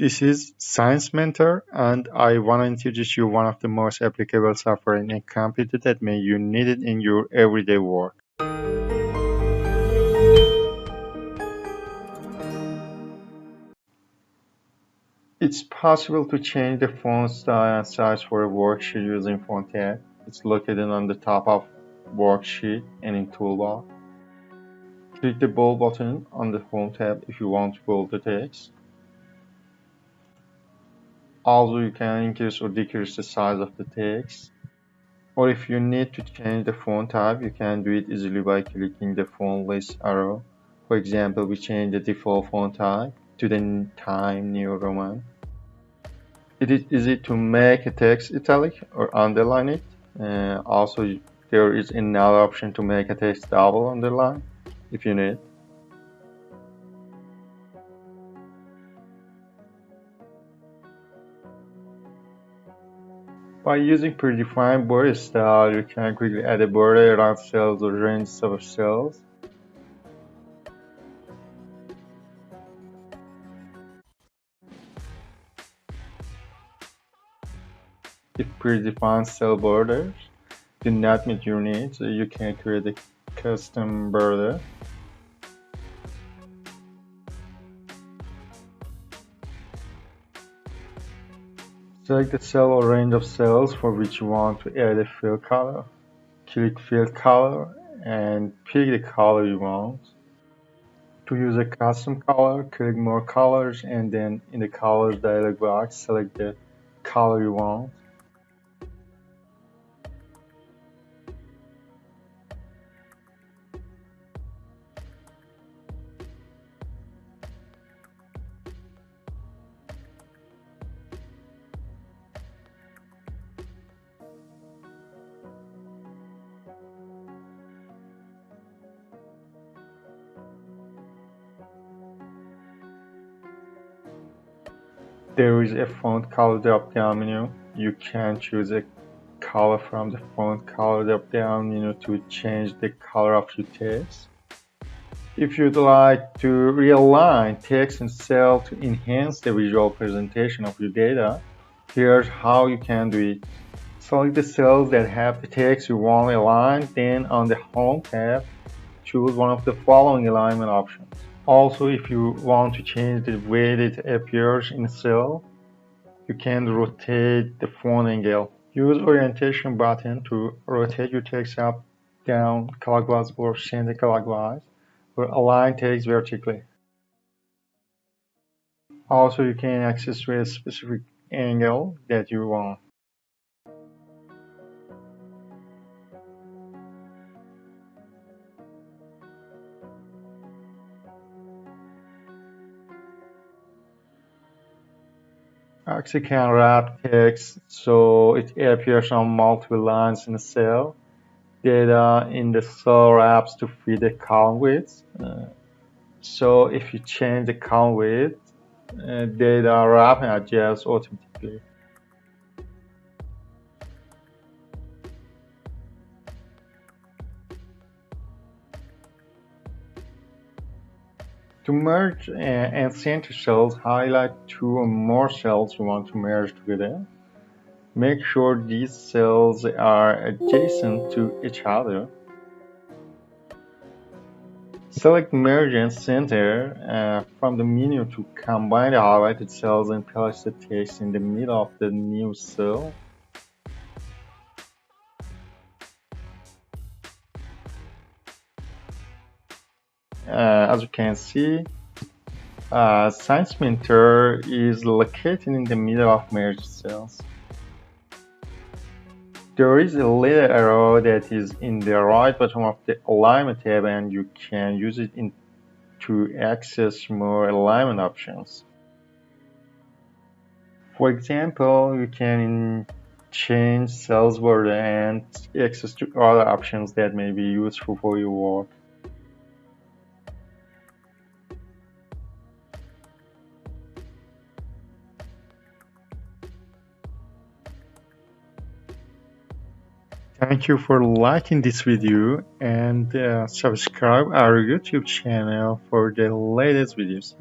This is Science Mentor, and I want to introduce you one of the most applicable software in a computer that may you need it in your everyday work. It's possible to change the font style and size for a worksheet using Font tab. It's located on the top of worksheet and in toolbar. Click the bold button on the Font tab if you want to bold the text. Also, you can increase or decrease the size of the text. Or if you need to change the font type, you can do it easily by clicking the font list arrow. For example, we change the default font type to the Times New Roman. It is easy to make a text italic or underline it. Also, there is another option to make a text double underline if you need. By using predefined border style, you can quickly add a border around cells or ranges of cells. If predefined cell borders do not meet your needs, you can create a custom border. Select the cell or range of cells for which you want to add a fill color. Click Fill Color and pick the color you want. To use a custom color, click More Colors and then in the Colors dialog box, select the color you want. There is a font color drop-down menu. You can choose a color from the font color drop-down menu to change the color of your text. If you'd like to realign text and cell to enhance the visual presentation of your data, here's how you can do it. Select the cells that have the text you want aligned, then on the Home tab, choose one of the following alignment options. Also, if you want to change the way it appears in a cell, you can rotate the font angle. Use orientation button to rotate your text up, down, clockwise or center clockwise, or align text vertically. Also, you can access to a specific angle that you want. Axis can wrap text so it appears on multiple lines in a cell. Data in the cell wraps to fit the column width. So if you change the column width, data wrap and adjusts automatically. To merge and center cells, highlight two or more cells you want to merge together. Make sure these cells are adjacent to each other. Select Merge and Center from the menu to combine the highlighted cells and place the text in the middle of the new cell. As you can see, Science Mentor is located in the middle of merged cells. There is a little arrow that is in the right bottom of the Alignment tab, and you can use it to access more alignment options. For example, you can change cells border and access to other options that may be useful for your work. Thank you for liking this video and subscribe our YouTube channel for the latest videos.